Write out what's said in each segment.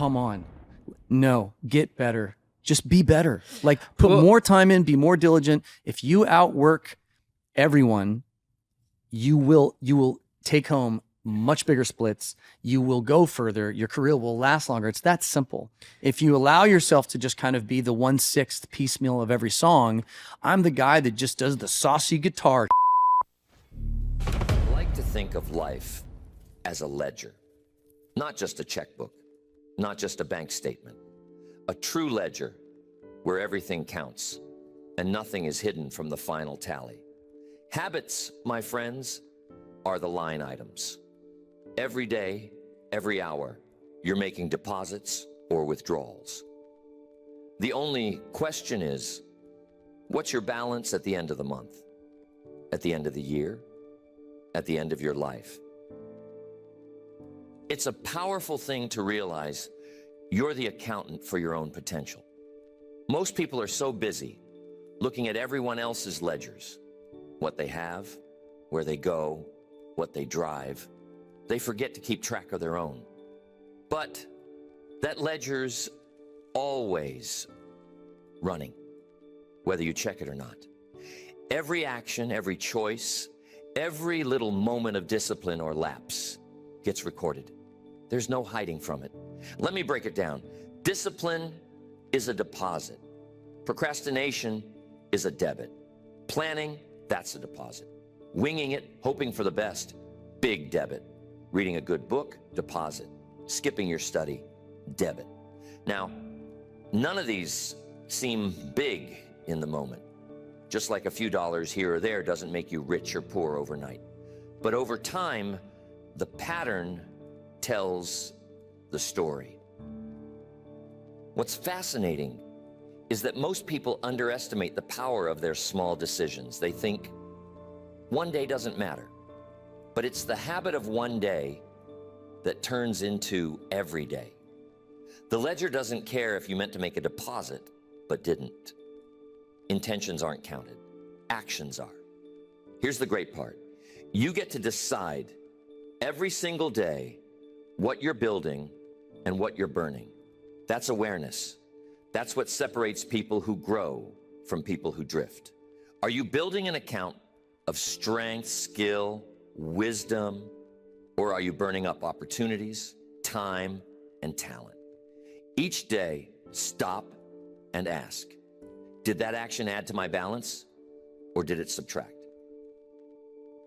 come on. No, get better. Just be better. Like put more time in, be more diligent. If you outwork everyone, you will take home much bigger splits. You will go further. Your career will last longer. It's that simple. If you allow yourself to just kind of be the 1/6 piecemeal of every song, I'm the guy that just does the saucy guitar. I like to think of life as a ledger, not just a checkbook, not just a bank statement, a true ledger where everything counts and nothing is hidden from the final tally. Habits, my friends, are the line items. Every day, every hour, you're making deposits or withdrawals. The only question is, what's your balance at the end of the month? At the end of the year? At the end of your life? It's a powerful thing to realize you're the accountant for your own potential. Most people are so busy looking at everyone else's ledgers, what they have, where they go, what they drive. They forget to keep track of their own. But that ledger's always running, whether you check it or not. Every action, every choice, every little moment of discipline or lapse gets recorded. There's no hiding from it. Let me break it down. Discipline is a deposit. Procrastination is a debit. Planning, that's a deposit. Winging it, hoping for the best, big debit. Reading a good book, deposit. Skipping your study, debit. Now, none of these seem big in the moment. Just like a few dollars here or there doesn't make you rich or poor overnight. But over time, the pattern tells the story. What's fascinating is that most people underestimate the power of their small decisions. They think one day doesn't matter, but it's the habit of one day that turns into every day. The ledger doesn't care if you meant to make a deposit, but didn't. Intentions aren't counted, actions are. Here's the great part. You get to decide every single day what you're building and what you're burning. That's awareness. That's what separates people who grow from people who drift. Are you building an account of strength, skill, wisdom, or are you burning up opportunities, time, and talent? Each day, stop and ask, did that action add to my balance or did it subtract?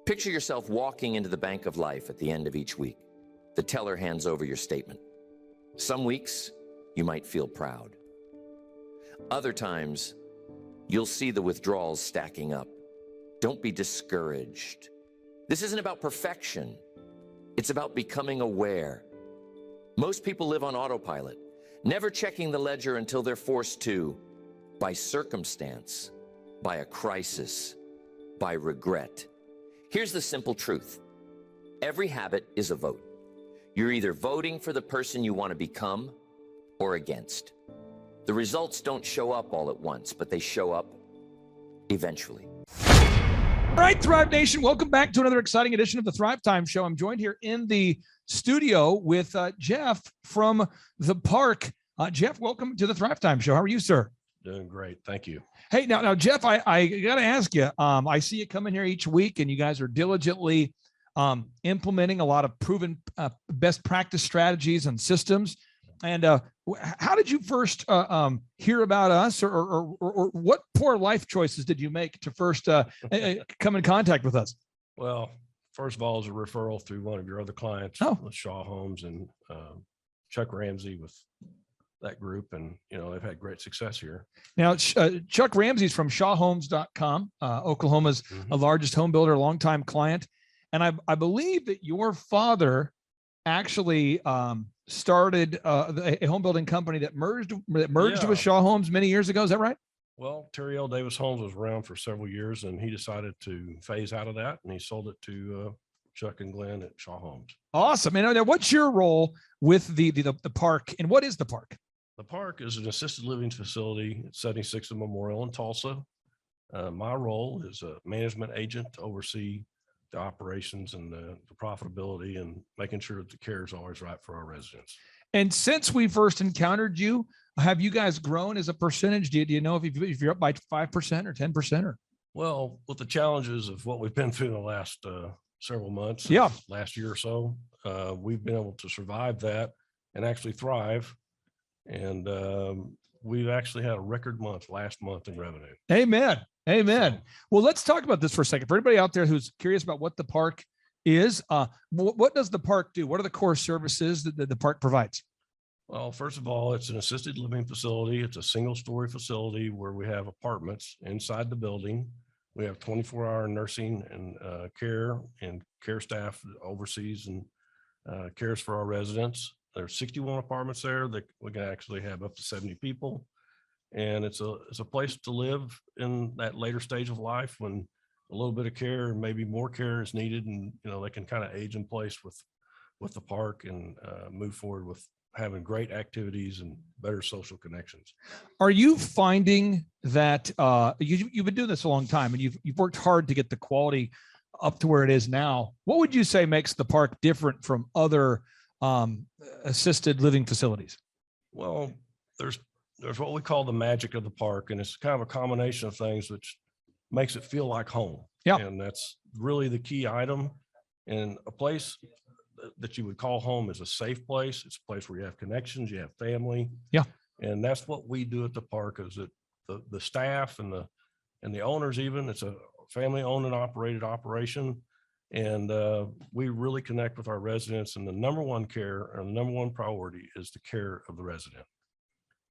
Picture yourself walking into the bank of life at the end of each week. The teller hands over your statement. Some weeks, you might feel proud. Other times, you'll see the withdrawals stacking up. Don't be discouraged. This isn't about perfection. It's about becoming aware. Most people live on autopilot, never checking the ledger until they're forced to, by circumstance, by a crisis, by regret. Here's the simple truth. Every habit is a vote. You're either voting for the person you want to become or against. The results don't show up all at once, but they show up eventually. All right, Thrive Nation, welcome back to another exciting edition of the Thrivetime Show. I'm joined here in the studio with Jeff from the park. Jeff, welcome to the Thrivetime Show. How are you, sir? Doing great. Thank you. Hey, now, Jeff, I got to ask you, I see you coming here each week and you guys are diligently implementing a lot of proven best practice strategies and systems. And how did you first hear about us or what poor life choices did you make to first come in contact with us? Well, first of all, as a referral through one of your other clients, with Shaw Homes and Chuck Ramsey with that group. And, you know, they've had great success here. Now, Chuck Ramsey's from shawhomes.com, Oklahoma's largest home builder, longtime client. And I believe that your father actually started a home building company that merged with Shaw Homes many years ago. Is that right? Well, Terry L. Davis Homes was around for several years and he decided to phase out of that and he sold it to Chuck and Glenn at Shaw Homes. Awesome. And now what's your role with the park and what is the park? The park is an assisted living facility at 76th and Memorial in Tulsa. My role is a management agent to oversee the operations and the profitability and making sure that the care is always right for our residents. And since we first encountered you, have you guys grown as a percentage? Do you know if you're up by 5% or 10% or? Well, with the challenges of what we've been through the last several months, last year or so, we've been able to survive that and actually thrive. And we've actually had a record month last month in revenue. Amen. Amen. Well, let's talk about this for a second. For everybody out there who's curious about what the park is, what does the park do? What are the core services that the park provides? Well, first of all, it's an assisted living facility. It's a single-story facility where we have apartments inside the building. We have 24-hour nursing and care staff that oversees and cares for our residents. There's 61 apartments there that we can actually have up to 70 people. And it's a place to live in that later stage of life when a little bit of care and maybe more care is needed, and they can kind of age in place with the park and move forward with having great activities and better social connections. Are you finding that you've been doing this a long time and you've worked hard to get the quality up to where it is now? What would you say makes the park different from other assisted living facilities? Well, there's what we call the magic of the park, and it's kind of a combination of things which makes it feel like home. Yeah. And that's really the key item. And a place that you would call home is a safe place. It's a place where you have connections, you have family. Yeah. And that's what we do at the park, is that the staff and the owners, even, it's a family owned and operated operation. And we really connect with our residents, and the number one care and the number one priority is the care of the resident.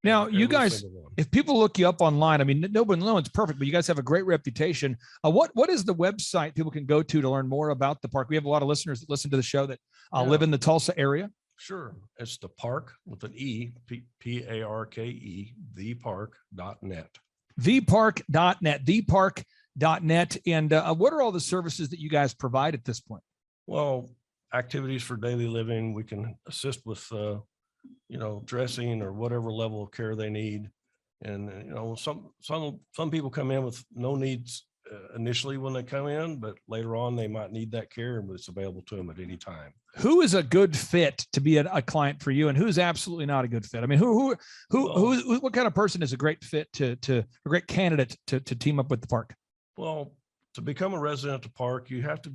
Now, you guys, if people look you up online, I mean, no one's perfect, but you guys have a great reputation. What is the website people can go to learn more about the park? We have a lot of listeners that listen to the show that live in the Tulsa area. Sure. It's the park with an E, P-A-R-K-E, thepark.net. Thepark.net, thepark.net. And what are all the services that you guys provide at this point? Well, activities for daily living. We can assist with dressing or whatever level of care they need. And, some people come in with no needs initially when they come in, but later on they might need that care, but it's available to them at any time. Who is a good fit to be a client for you, and who's absolutely not a good fit? I mean, what kind of person is a great fit to a great candidate to team up with the park? Well, to become a resident at the park, you have to,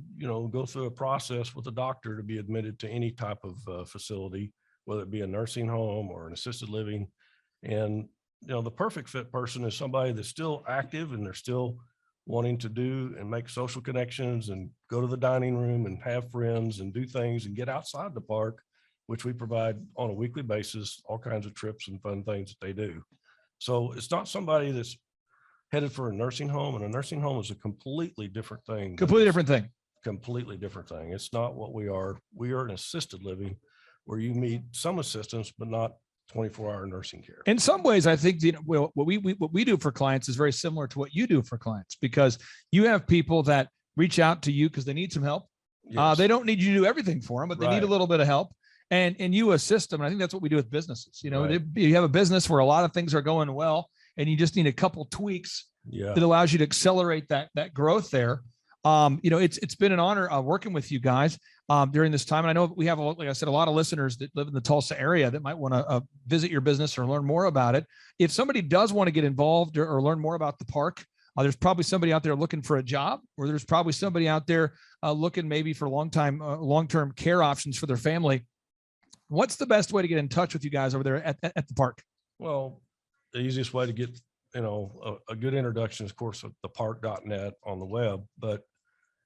go through a process with a doctor to be admitted to any type of facility, whether it be a nursing home or an assisted living. And, the perfect fit person is somebody that's still active and they're still wanting to do and make social connections and go to the dining room and have friends and do things and get outside the park, which we provide on a weekly basis, all kinds of trips and fun things that they do. So it's not somebody that's headed for a nursing home, and a nursing home is a completely different thing. Completely different thing. Completely different thing. It's not what we are. We are an assisted living where you need some assistance, but not 24-hour nursing care. In some ways, I think what we do for clients is very similar to what you do for clients, because you have people that reach out to you because they need some help. Yes. They don't need you to do everything for them, but they need a little bit of help, and you assist them. And I think that's what we do with businesses. You have a business where a lot of things are going well, and you just need a couple tweaks that allows you to accelerate that growth there. It's been an honor working with you guys during this time. And I know we have, like I said, a lot of listeners that live in the Tulsa area that might want to visit your business or learn more about it. If somebody does want to get involved or learn more about the park, there's probably somebody out there looking for a job, or there's probably somebody out there looking maybe for long-term care options for their family. What's the best way to get in touch with you guys over there at the park? Well, the easiest way to get a good introduction is, of course, at thepark.net on the web, but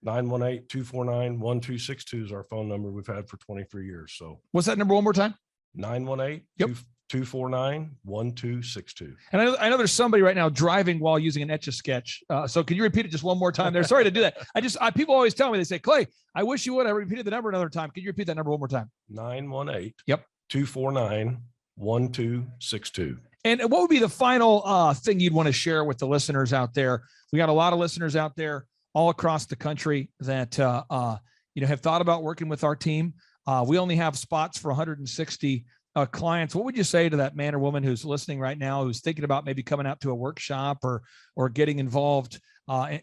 918-249-1262 is our phone number we've had for 23 years. So what's that number one more time? 918-249-1262. And I know there's somebody right now driving while using an Etch-a-Sketch. So can you repeat it just one more time there? Sorry to do that. People always tell me, they say, Clay, I wish you would have repeated the number another time. Can you repeat that number one more time? 918-249-1262. And what would be the final thing you'd want to share with the listeners out there? We got a lot of listeners out there all across the country that have thought about working with our team. We only have spots for 160 clients. What would you say to that man or woman who's listening right now, who's thinking about maybe coming out to a workshop or getting involved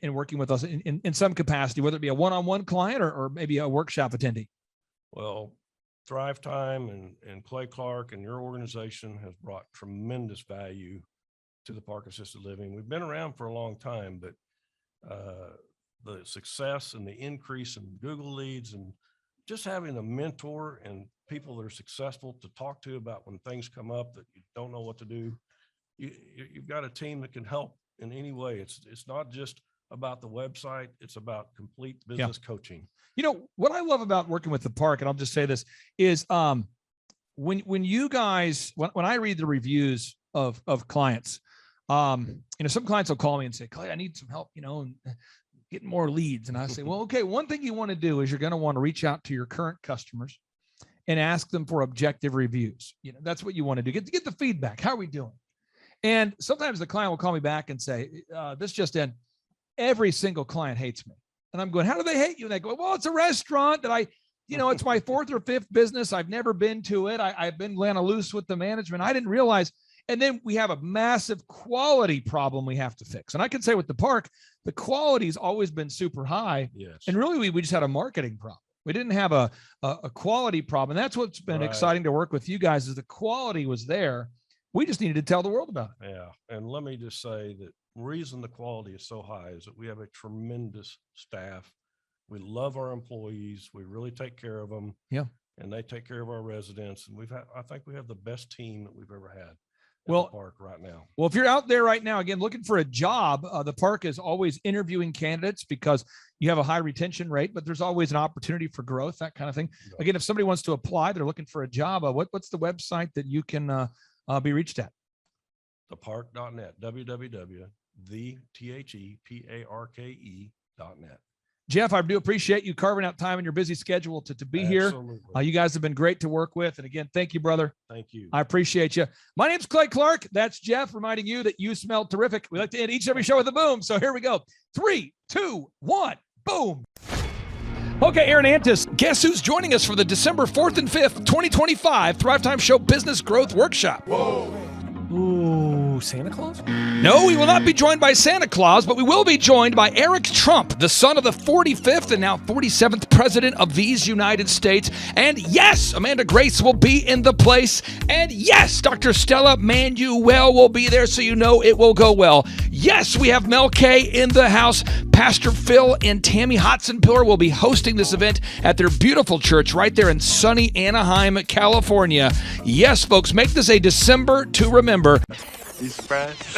in working with us in some capacity, whether it be a one-on-one client or maybe a workshop attendee? Well, Thrivetime and Clay Clark and your organization has brought tremendous value to the Park Assisted Living. We've been around for a long time, but the success and the increase in Google leads and just having a mentor and people that are successful to talk to about when things come up that you don't know what to do. You've got a team that can help in any way. It's not just about the website. It's about complete business coaching. You know, what I love about working with the park, and I'll just say this, is when you guys, when I read the reviews of clients, some clients will call me and say, Clay, I need some help, getting more leads. And I say, well, okay, one thing you want to do is you're going to want to reach out to your current customers and ask them for objective reviews. That's what you want to do. Get the feedback. How are we doing? And sometimes the client will call me back and say, this just in, every single client hates me. And I'm going, how do they hate you? And they go, well, it's a restaurant that it's my fourth or fifth business. I've never been to it. I've been Lana loose with the management. I didn't realize. And then we have a massive quality problem we have to fix. And I can say with the park, the quality's always been super high. Yes. And really, we just had a marketing problem. We didn't have a quality problem. And that's what's been exciting to work with you guys, is the quality was there. We just needed to tell the world about it. Yeah. And let me just say that the reason the quality is so high is that we have a tremendous staff. We love our employees. We really take care of them. Yeah. And they take care of our residents. And I think we have the best team that we've ever had. Well, the park right now. Well, if you're out there right now, again, looking for a job, the park is always interviewing candidates because you have a high retention rate, but there's always an opportunity for growth, that kind of thing. Yeah. Again, if somebody wants to apply, they're looking for a job. What's the website that you can be reached at? Thepark.net, www.theparke.net. Jeff, I do appreciate you carving out time in your busy schedule to be here. You guys have been great to work with. And again, thank you, brother. Thank you. I appreciate you. My name's Clay Clark. That's Jeff, reminding you that you smell terrific. We like to end each and every show with a boom. So here we go. 3, 2, 1, boom. Okay, Aaron Antis, guess who's joining us for the December 4th and 5th, 2025 Thrivetime Show Business Growth Workshop? Whoa. Ooh, Santa Claus? No, we will not be joined by Santa Claus, but we will be joined by Eric Trump, the son of the 45th and now 47th President of these United States. And yes, Amanda Grace will be in the place. And yes, Dr. Stella Manuel will be there, so you know it will go well. Yes, we have Mel K in the house. Pastor Phil and Tammy Hotson-Pillar will be hosting this event at their beautiful church right there in sunny Anaheim, California. Yes, folks, make this a December to remember. You surprised?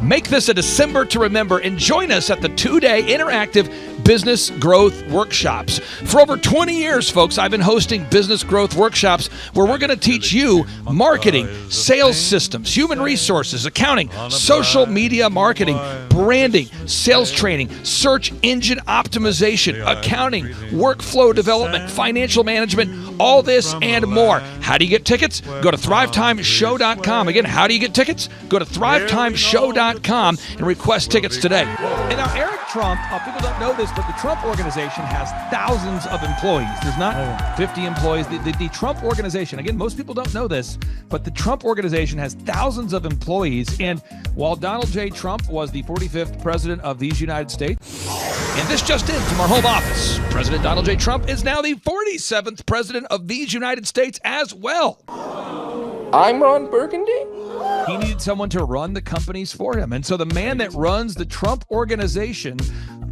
Make this a December to remember and join us at the 2-day interactive business growth workshops. For over 20 years, folks, I've been hosting business growth workshops where we're going to teach you marketing, sales systems, human resources, accounting, social media marketing, branding, sales training, search engine optimization, accounting, workflow development, financial management, all this and more. How do you get tickets? Go to thrivetimeshow.com. Again, how do you get tickets? Go to thrivetimeshow.com and request tickets today. And now Eric Trump, people don't know this, but the Trump organization has thousands of employees. There's not 50 employees. The Trump organization, again, most people don't know this, but the Trump organization has thousands of employees. And while Donald J. Trump was the 45th president of these United States, and this just in from our home office, President Donald J. Trump is now the 47th president of these United States as well. I'm Ron Burgundy? He needed someone to run the companies for him. And so the man that runs the Trump organization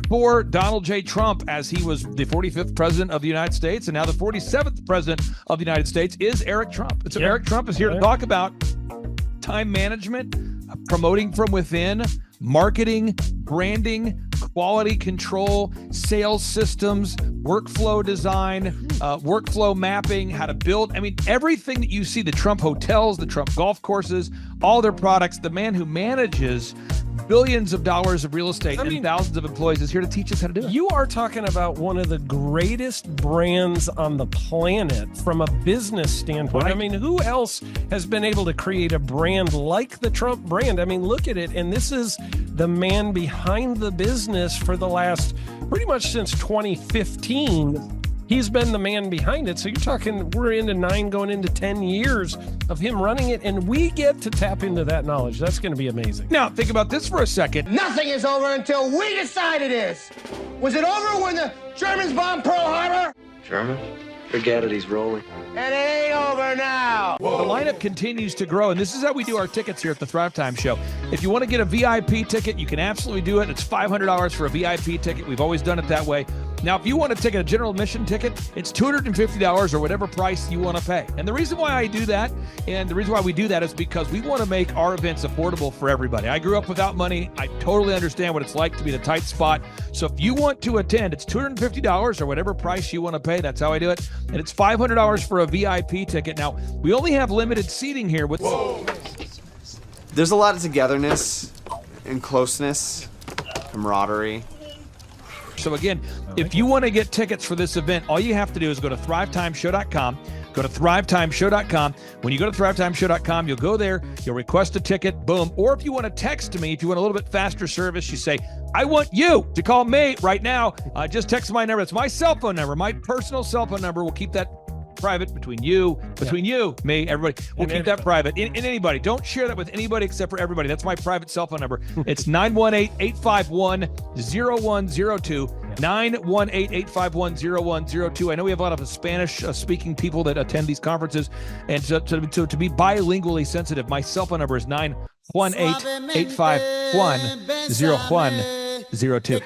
for Donald J. Trump, as he was the 45th president of the United States and now the 47th president of the United States, is Eric Trump. And so Eric Trump is here to talk about time management, promoting from within, marketing, branding, quality control, sales systems, workflow design, workflow mapping, how to build. I mean, everything that you see, the Trump hotels, the Trump golf courses, all their products, the man who manages billions of dollars of real estate and thousands of employees is here to teach us how to do it. You are talking about one of the greatest brands on the planet from a business standpoint. Right. I mean, who else has been able to create a brand like the Trump brand? I mean, look at it. And this is the man behind the business for the last, pretty much since 2015. He's been the man behind it. So you're talking, we're into 9 going into 10 years of him running it, and we get to tap into that knowledge. That's going to be amazing. Now, think about this for a second. Nothing is over until we decide it is. Was it over when the Germans bombed Pearl Harbor? German? Forget it, he's rolling. The lineup continues to grow, and this is how we do our tickets here at the Thrivetime Show. If you want to get a VIP ticket, you can absolutely do it. It's $500 for a VIP ticket. We've always done it that way. Now, if you want to take a general admission ticket, it's $250 or whatever price you want to pay. And the reason why I do that, and the reason why we do that is because we want to make our events affordable for everybody. I grew up without money. I totally understand what it's like to be in a tight spot. So if you want to attend, it's $250 or whatever price you want to pay. That's how I do it. And it's $500 for a VIP ticket. Now, we only have limited seating here with... There's a lot of togetherness and closeness, camaraderie. So again, if you want to get tickets for this event, all you have to do is go to thrivetimeshow.com. Go to thrivetimeshow.com. When you go to thrivetimeshow.com, you'll go there, you'll request a ticket, boom. Or if you want to text me, if you want a little bit faster service, you say, I want you to call me right now. Just text my number. It's my cell phone number, my personal cell phone number. We'll keep that private between you, me, everybody. We'll keep that private. And anybody, don't share that with anybody except for everybody. That's my private cell phone number. It's 918-851-0102. 918-851-0102. I know we have a lot of Spanish-speaking people that attend these conferences, and to be bilingually sensitive, my cell phone number is 918-851-0102.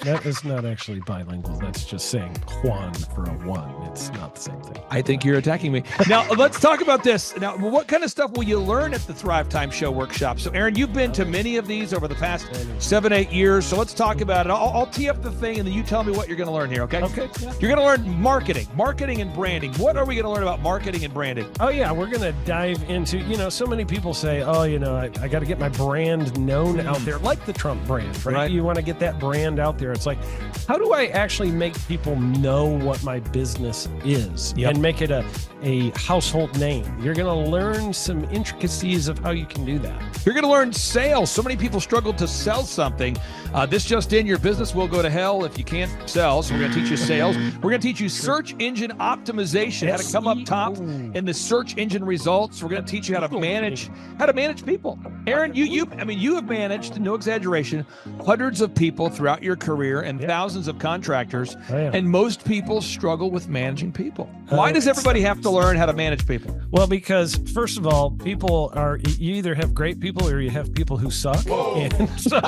That is not actually bilingual. That's just saying Juan for a one. It's not the same thing. I think you're attacking me. Now, let's talk about this. Now, what kind of stuff will you learn at the Thrivetime Show workshop? So, Aaron, you've been to many of these over the past 7-8 years. So let's talk about it. I'll tee up the thing, and then you tell me what you're going to learn here, okay? Okay. Yeah. You're going to learn marketing and branding. What are we going to learn about marketing and branding? Oh, yeah. We're going to dive into, so many people say, I got to get my brand known out there, like the Trump brand, right? You want to get that brand out there. It's like, how do I actually make people know what my business is and make it a household name? You're going to learn some intricacies of how you can do that. You're going to learn sales. So many people struggle to sell something. This just in, your business will go to hell if you can't sell. So we're going to teach you sales. We're going to teach you search engine optimization, how to come up top in the search engine results. We're going to teach you how to manage people. Aaron, you have managed, no exaggeration, hundreds of people throughout your career and thousands of contractors. And most people struggle with managing people. Why does everybody have to learn how to manage people? Well, because first of all, you either have great people or you have people who suck. And so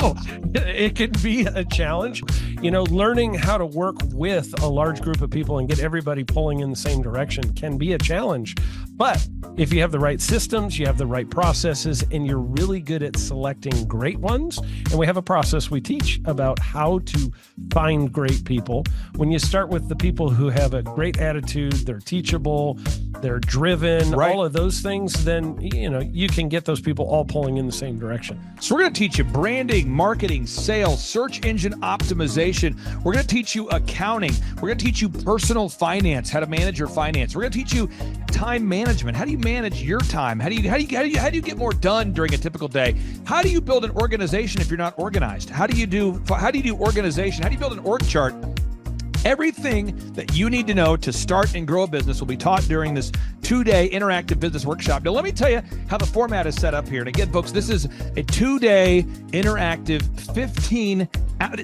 it can be a challenge. Learning how to work with a large group of people and get everybody pulling in the same direction can be a challenge. But if you have the right systems, you have the right processes, and you're really good at selecting great ones, and we have a process we teach about how to find great people. When you start with the people who have a great attitude, they're teachable, they're driven, all of those things, then, you can get those people all pulling in the same direction. So we're going to teach you branding, marketing, sales, search engine optimization. We're going to teach you accounting. We're going to teach you personal finance, how to manage your finance. We're going to teach you time management. How do you manage your time? How do you get more done during a typical day? How do you build an organization if you're not organized? How do you do organization? How do you build an org chart? Everything that you need to know to start and grow a business will be taught during this 2-day interactive business workshop. Now, let me tell you how the format is set up here. And again, folks, this is a 2-day interactive 15.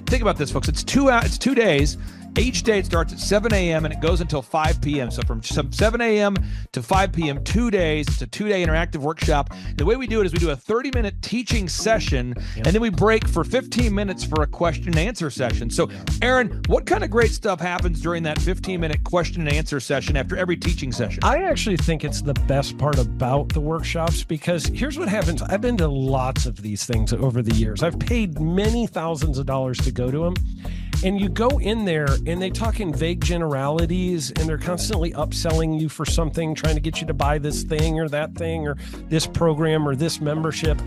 Think about this, folks. It's 2 days. Each day it starts at 7 a.m. and it goes until 5 p.m. So from 7 a.m. to 5 p.m., 2 days. It's a 2-day interactive workshop. The way we do it is we do a 30-minute teaching session, and then we break for 15 minutes for a question and answer session. So, Aaron, what kind of great stuff happens during that 15-minute question and answer session after every teaching session? I actually think it's the best part about the workshops, because here's what happens. I've been to lots of these things over the years. I've paid many thousands of dollars to go to them. And you go in there and they talk in vague generalities, and they're constantly upselling you for something, trying to get you to buy this thing or that thing or this program or this membership.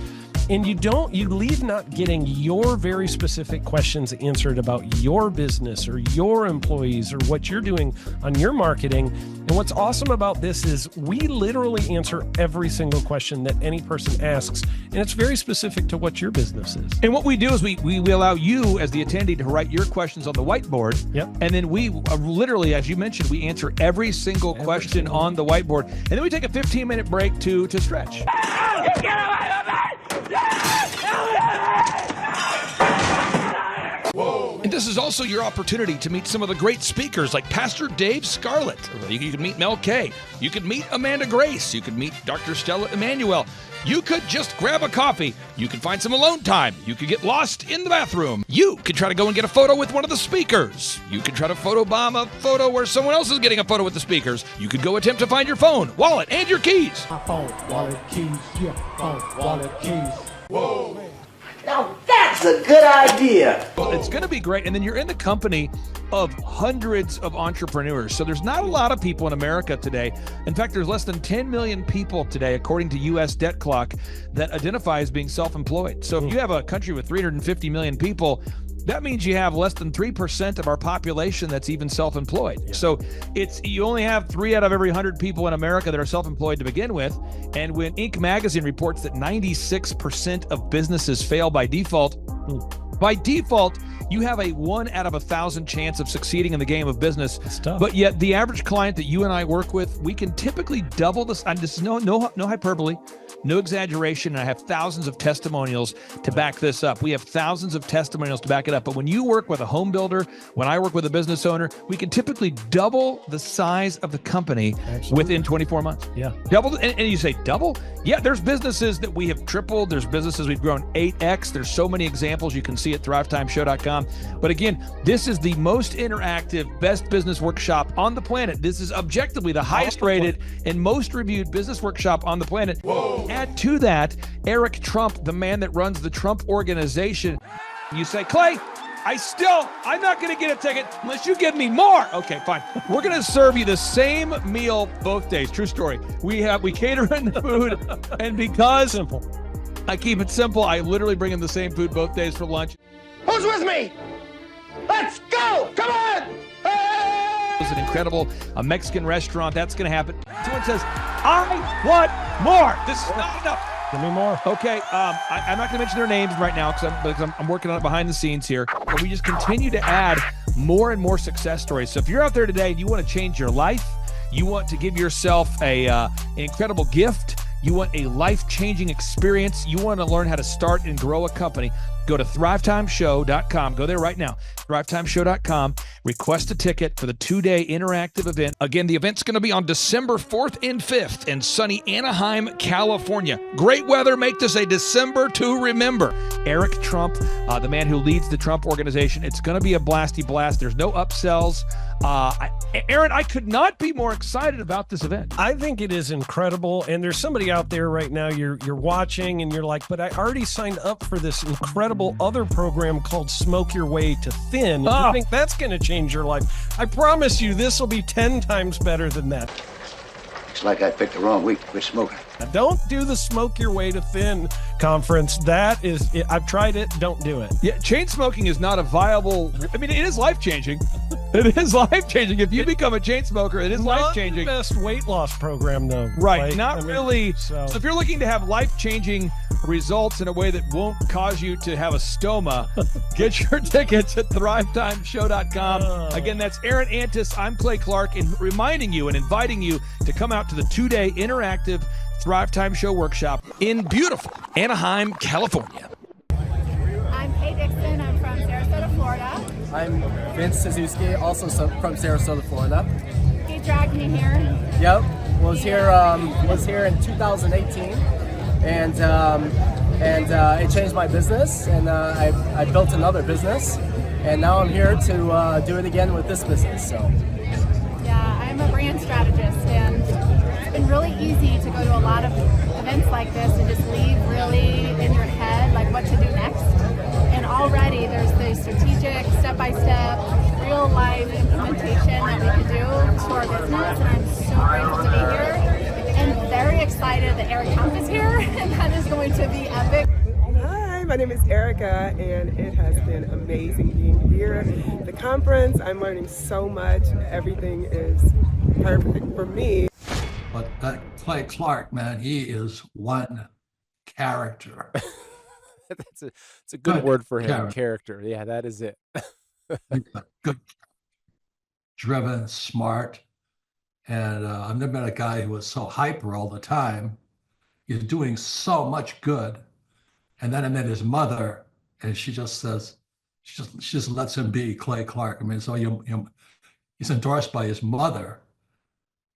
And you leave not getting your very specific questions answered about your business or your employees or what you're doing on your marketing. And what's awesome about this is we literally answer every single question that any person asks, and it's very specific to what your business is. And what we do is we allow you as the attendee to write your questions on the whiteboard. And then we literally, as you mentioned, we answer every single question on the whiteboard. And then we take a 15-minute break to stretch. this is also your opportunity to meet some of the great speakers like Pastor Dave Scarlett. You can meet Mel Kay. You could meet Amanda Grace. You could meet Dr. Stella Emmanuel. You could just grab a coffee. You could find some alone time. You could get lost in the bathroom. You could try to go and get a photo with one of the speakers. You could try to photobomb a photo where someone else is getting a photo with the speakers. You could go attempt to find your phone, wallet, and your keys. My phone, wallet, keys, yeah, phone, wallet, keys. Whoa. Now that's a good idea. Well, it's going to be great. And then you're in the company of hundreds of entrepreneurs. So there's not a lot of people in America today. In fact, there's less than 10 million people today, according to U.S. Debt Clock, that identify as being self-employed. So if you have a country with 350 million people, that means you have less than 3% of our population that's even self-employed. Yeah. So you only have 3 out of every 100 people in America that are self-employed to begin with. And when Inc. magazine reports that 96% of businesses fail by default, you have a 1 out of 1,000 chance of succeeding in the game of business. It's tough. But yet the average client that you and I work with, we can typically double this. And this is no hyperbole, no exaggeration. And I have thousands of testimonials to back this up. We have thousands of testimonials to back it up. But when you work with a home builder, when I work with a business owner, we can typically double the size of the company within 24 months. Yeah. Double. And you say double? Yeah, there's businesses that we have tripled. There's businesses we've grown 8x. There's so many examples you can see at thrivetimeshow.com. But again, this is the most interactive, best business workshop on the planet. This is objectively the highest rated and most reviewed business workshop on the planet. Whoa. Add to that, Eric Trump, the man that runs the Trump Organization. You say, Clay, I'm not going to get a ticket unless you give me more. Okay, fine. We're going to serve you the same meal both days. True story. We cater in the food, and because I keep it simple, I literally bring in the same food both days for lunch. Who's with me? Let's go! Come on! Hey! It's an incredible Mexican restaurant. That's going to happen. Someone says, I want more. This is not enough. Give me more. Okay, I'm not going to mention their names right now because I'm working on it behind the scenes here. But we just continue to add more and more success stories. So if you're out there today and you want to change your life, you want to give yourself an incredible gift, you want a life-changing experience, you want to learn how to start and grow a company, go to thrivetimeshow.com. Go there right now, thrivetimeshow.com. Request a ticket for the 2-day interactive event. Again, the event's going to be on December 4th and 5th in sunny Anaheim, California. Great weather. Make this a December to remember. Eric Trump, the man who leads the Trump Organization. It's going to be a blasty blast. There's no upsells. Aaron, I could not be more excited about this event. I think it is incredible. And there's somebody out there right now, you're watching and you're like, but I already signed up for this incredible other program called Smoke Your Way to Thin. I think that's going to change your life. I promise you this will be 10 times better than that. Looks like I picked the wrong week to quit smoking. Now, don't do the Smoke Your Way to Thin conference. That is, I've tried it. Don't do it. Yeah, chain smoking is not a viable. I mean, it is life-changing. It is life-changing. If you become a chain smoker, it is life-changing. Not the best weight loss program, though. Right. Really. So if you're looking to have life-changing results in a way that won't cause you to have a stoma, get your tickets at thrivetimeshow.com. Again, that's Aaron Antis. I'm Clay Clark, and reminding you and inviting you to come out to the 2-day interactive Thrive Time Show workshop in beautiful Anaheim, California. I'm Kay Dixon. I'm from Sarasota, Florida. I'm Vince Suzuki, also from Sarasota, Florida. He dragged me here. Yep, was here in 2018, and it changed my business, and I built another business, and now I'm here to do it again with this business. So. Yeah, I'm a brand strategist, and it's been really easy to go to a lot of events like this and just leave really in your head like what to do next. And already there's the strategic, step-by-step, real-life implementation that we can do to our business. And I'm so grateful to be here and very excited that Eric Trump is here, and that is going to be epic. Hi, my name is Erica, and it has been amazing being here. The conference, I'm learning so much. Everything is perfect for me. But that Clay Clark, man, he is one character. It's a good word for him. Character. Yeah, that is it. Good, driven, smart. And I've never met a guy who was so hyper all the time. He's doing so much good. And then I met his mother, and she just says, she just lets him be Clay Clark. I mean, so he's endorsed by his mother,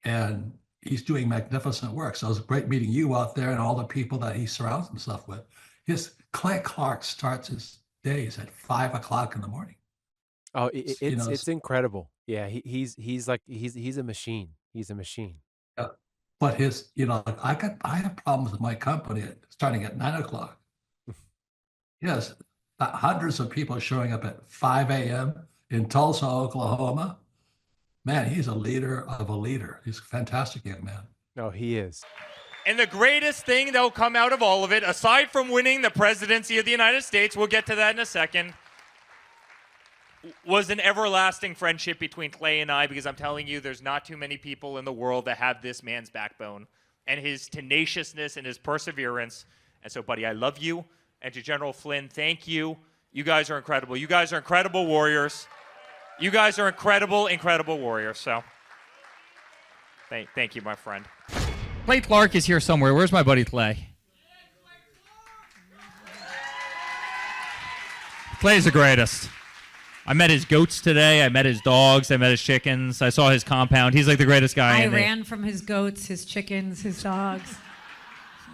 and he's doing magnificent work. So it was great meeting you out there and all the people that he surrounds himself with. Clay Clark starts his days at 5 o'clock in the morning. Oh, it's incredible. Yeah, he's a machine. He's a machine. Yeah. But I have problems with my company starting at 9 o'clock. Yes, hundreds of people showing up at 5 a.m. in Tulsa, Oklahoma. Man, he's a leader of a leader. He's a fantastic young man. No, he is. And the greatest thing that'll come out of all of it, aside from winning the presidency of the United States, we'll get to that in a second, was an everlasting friendship between Clay and I, because I'm telling you, there's not too many people in the world that have this man's backbone and his tenaciousness and his perseverance. And so, buddy, I love you. And to General Flynn, thank you. You guys are incredible. You guys are incredible warriors. You guys are incredible, incredible warriors. So thank you, my friend. Clay Clark is here somewhere. Where's my buddy Clay? Clay's the greatest. I met his goats today. I met his dogs. I met his chickens. I saw his compound. He's like the greatest guy. I ran from his goats, his chickens, his dogs.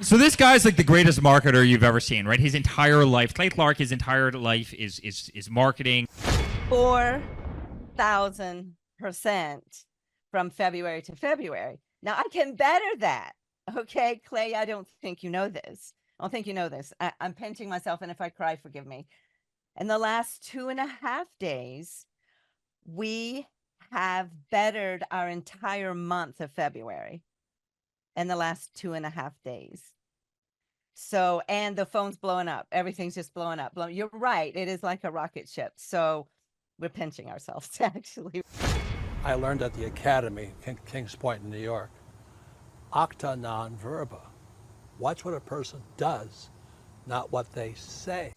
So this guy's like the greatest marketer you've ever seen, right? His entire life, Clay Clark, his entire life is marketing. 4,000% from February to February. Now I can better that. Okay, Clay, I don't think you know this. I don't think you know this. I'm pinching myself, and if I cry, forgive me. In the last 2.5 days, we have bettered our entire month of February in the last 2.5 days. So, and the phone's blowing up. Everything's just blowing up. You're right. It is like a rocket ship. So we're pinching ourselves, actually. I learned at the Academy, Kings Point in New York, acta non verba. Watch what a person does, not what they say.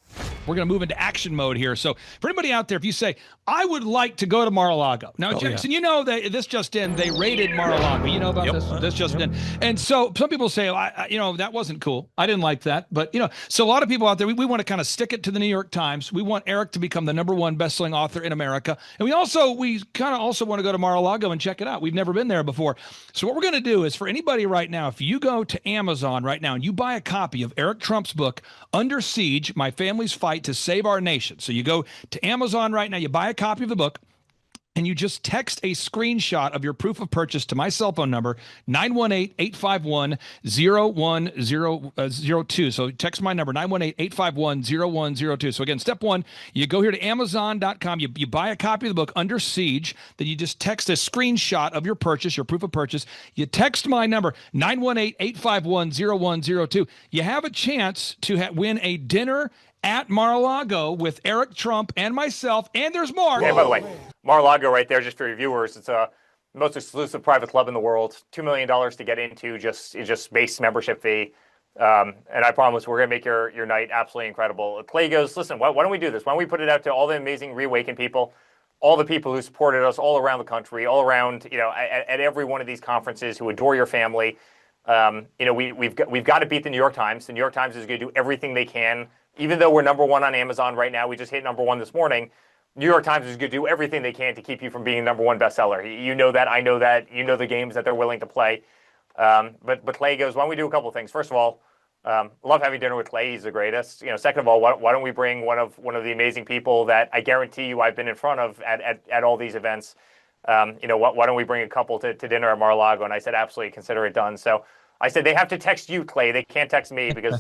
We're going to move into action mode here. So for anybody out there, if you say, I would like to go to Mar-a-Lago. Now, Jackson, you know that this just in, they raided Mar-a-Lago. You know about this? This just in. And so some people say, that wasn't cool. I didn't like that. But, so a lot of people out there, we want to kind of stick it to the New York Times. We want Eric to become the #1 best-selling author in America. And we kind of also want to go to Mar-a-Lago and check it out. We've never been there before. So what we're going to do is for anybody right now, if you go to Amazon right now and you buy a copy of Eric Trump's book, Under Siege, My Family's Fight to Save Our Nation. So you go to Amazon right now, you buy a copy of the book, and you just text a screenshot of your proof of purchase to my cell phone number, 918-851-0102. So text my number, 918-851-0102. So again, step one, you go here to Amazon.com, you buy a copy of the book, Under Siege, then you just text a screenshot of your purchase, your proof of purchase. You text my number, 918-851-0102. You have a chance to win a dinner at Mar-a-Lago with Eric Trump and myself, and there's more. And by the way, Mar-a-Lago right there, just for your viewers, it's a most exclusive private club in the world. $2 million to get into, just base membership fee. And I promise we're going to make your night absolutely incredible. Clay goes, listen, why don't we do this? Why don't we put it out to all the amazing Reawaken people, all the people who supported us all around the country, all around, at every one of these conferences, who adore your family. We've got to beat the New York Times. The New York Times is going to do everything they can. Even though we're #1 on Amazon right now, we just hit #1 this morning. New York Times is going to do everything they can to keep you from being #1 bestseller. You know that, I know that, you know the games that they're willing to play. But Clay goes, why don't we do a couple of things? First of all, love having dinner with Clay. He's the greatest. Second of all, why don't we bring one of the amazing people that I guarantee you I've been in front of at all these events. Why don't we bring a couple to dinner at Mar-a-Lago? And I said, absolutely, consider it done. So I said, they have to text you, Clay. They can't text me because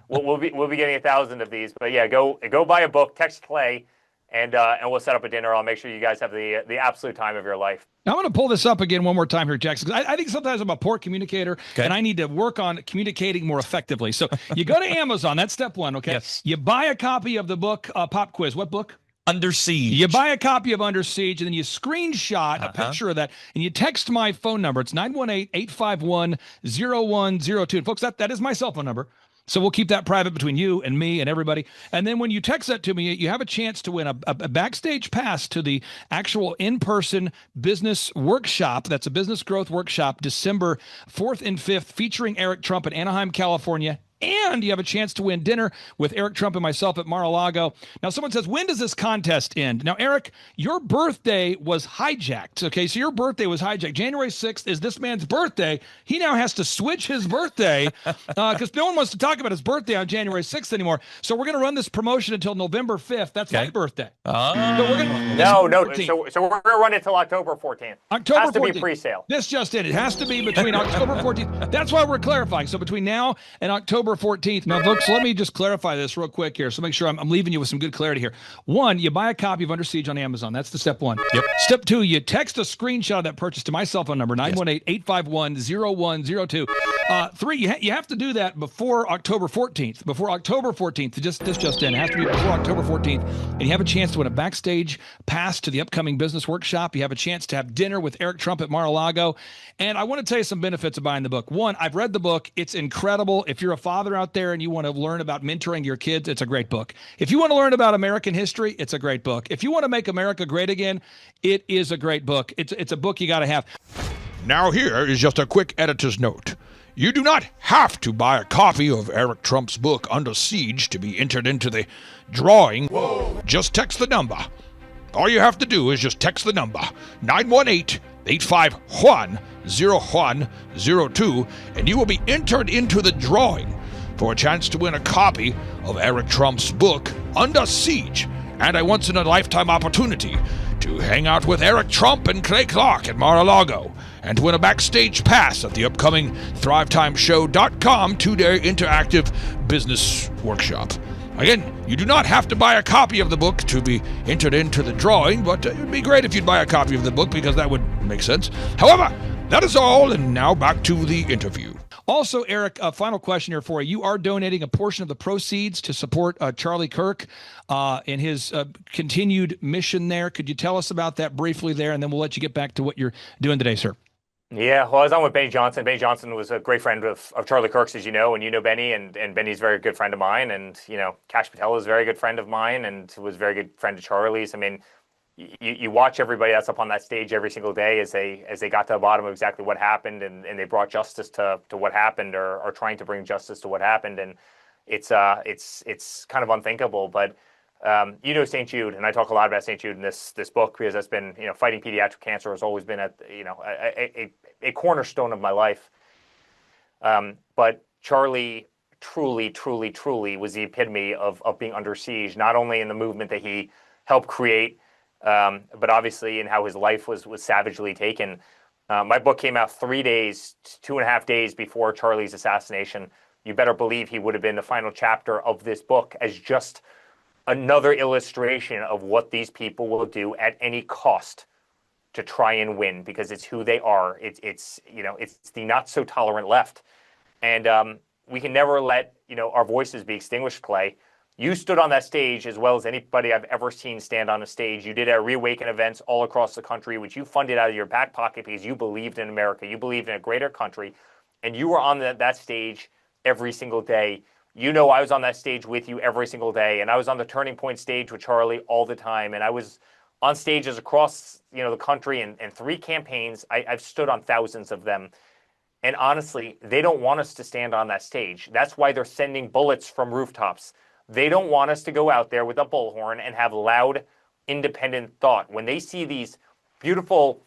we'll be getting 1,000 of these. But yeah, go buy a book, text Clay, and we'll set up a dinner. I'll make sure you guys have the absolute time of your life. Now, I'm going to pull this up again one more time here, Jackson, because I think sometimes I'm a poor communicator, and I need to work on communicating more effectively. So you go to Amazon. That's step one, okay? Yes. You buy a copy of the book, Pop Quiz. What book? Under Siege. You buy a copy of Under Siege, and then you screenshot a picture of that, and you text my phone number. It's 918-851-0102. And folks, that is my cell phone number. So we'll keep that private between you and me and everybody. And then when you text that to me, you have a chance to win a backstage pass to the actual in-person business workshop. That's a business growth workshop, December 4th and 5th, featuring Eric Trump in Anaheim, California. and you have a chance to win dinner with Eric Trump and myself at Mar-a-Lago. Now, someone says, when does this contest end? Now, Eric, your birthday was hijacked. Okay, so your birthday was hijacked. January 6th is this man's birthday. He now has to switch his birthday because no one wants to talk about his birthday on January 6th anymore. So we're going to run this promotion until November 5th. That's my birthday. So we're gonna, no. So we're going to run it till October 14th. October has to 14th. Be pre-sale. This just in. It has to be between October 14th. That's why we're clarifying. So between now and October 14th. Now, folks, let me just clarify this real quick here. So make sure I'm leaving you with some good clarity here. One, you buy a copy of Under Siege on Amazon. That's the step one. Yep. Step two, you text a screenshot of that purchase to my cell phone number, 918-851-0102. Three, you have to do that before October 14th. Before October 14th. This just in. It has to be before October 14th. And you have a chance to win a backstage pass to the upcoming business workshop. You have a chance to have dinner with Eric Trump at Mar-a-Lago. And I want to tell you some benefits of buying the book. One, I've read the book. It's incredible. If you're a father out there and you want to learn about mentoring your kids, it's a great book. If you want to learn about American history, it's a great book. If you want to make America great again, it is a great book. It's a book you got to have. Now here is just a quick editor's note. You do not have to buy a copy of Eric Trump's book Under Siege to be entered into the drawing. Whoa. Just text the number. All you have to do is just text the number 918-851-0102 and you will be entered into the drawing for a chance to win a copy of Eric Trump's book Under Siege and a once-in-a-lifetime opportunity to hang out with Eric Trump and Clay Clark at Mar-a-Lago and to win a backstage pass at the upcoming ThriveTimeShow.com 2-day interactive business workshop. Again, you do not have to buy a copy of the book to be entered into the drawing, but it would be great if you'd buy a copy of the book because that would make sense. However, that is all, and now back to the interview. Also, Eric, a final question here for you. You are donating a portion of the proceeds to support Charlie Kirk in his continued mission there. Could you tell us about that briefly there, and then we'll let you get back to what you're doing today, sir? Yeah, well, I was on with Benny Johnson. Benny Johnson was a great friend of Charlie Kirk's, as you know, and you know Benny, and Benny's a very good friend of mine, and, you know, Kash Patel is a very good friend of mine and was a very good friend of Charlie's. I mean, you watch everybody that's up on that stage every single day as they got to the bottom of exactly what happened, and they brought justice to what happened, or are trying to bring justice to what happened, and it's kind of unthinkable. But you know St. Jude, and I talk a lot about St. Jude in this book because that's been, you know, fighting pediatric cancer has always been a cornerstone of my life. But Charlie truly was the epitome of being under siege, not only in the movement that he helped create, but obviously in how his life was savagely taken. My book came out 2.5 days before Charlie's assassination. You better believe he would have been the final chapter of this book as just another illustration of what these people will do at any cost to try and win, because it's who they are. It's the not so tolerant left. And we can never let, you know, our voices be extinguished, Clay. You stood on that stage as well as anybody I've ever seen stand on a stage. You did our Reawaken events all across the country, which you funded out of your back pocket because you believed in America. You believed in a greater country. And you were on that stage every single day. You know, I was on that stage with you every single day. And I was on the Turning Point stage with Charlie all the time. And I was on stages across, you know, the country and 3 campaigns. I've stood on thousands of them. And honestly, they don't want us to stand on that stage. That's why they're sending bullets from rooftops. They don't want us to go out there with a bullhorn and have loud, independent thought. When they see these beautiful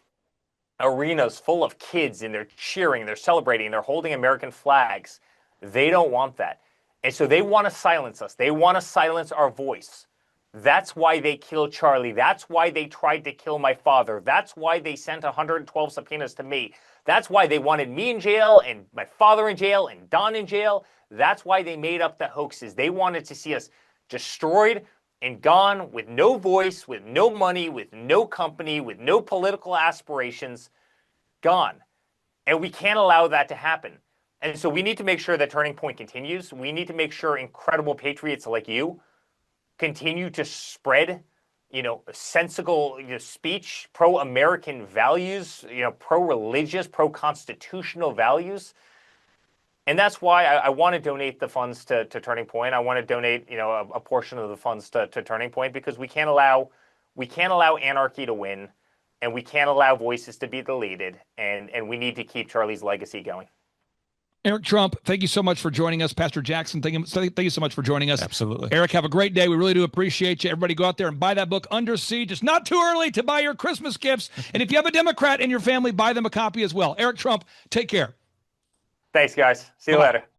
arenas full of kids and they're cheering, they're celebrating, they're holding American flags, they don't want that. And so they want to silence us. They want to silence our voice. That's why they killed Charlie. That's why they tried to kill my father. That's why they sent 112 subpoenas to me. That's why they wanted me in jail and my father in jail and Don in jail. That's why they made up the hoaxes. They wanted to see us destroyed and gone with no voice, with no money, with no company, with no political aspirations, gone. And we can't allow that to happen. And so we need to make sure that Turning Point continues. We need to make sure incredible patriots like you continue to spread, you know, sensible, you know, speech, pro-American values, you know, pro-religious, pro-constitutional values. And that's why I want to donate the funds to Turning Point. I want to donate, you know, a portion of the funds to Turning Point, because we can't allow anarchy to win, and we can't allow voices to be deleted, and we need to keep Charlie's legacy going. Eric Trump, thank you so much for joining us. Pastor Jackson, thank you so much for joining us. Absolutely. Eric, have a great day. We really do appreciate you. Everybody go out there and buy that book, Under Siege. It's not too early to buy your Christmas gifts. And if you have a Democrat in your family, buy them a copy as well. Eric Trump, take care. Thanks, guys. See you later.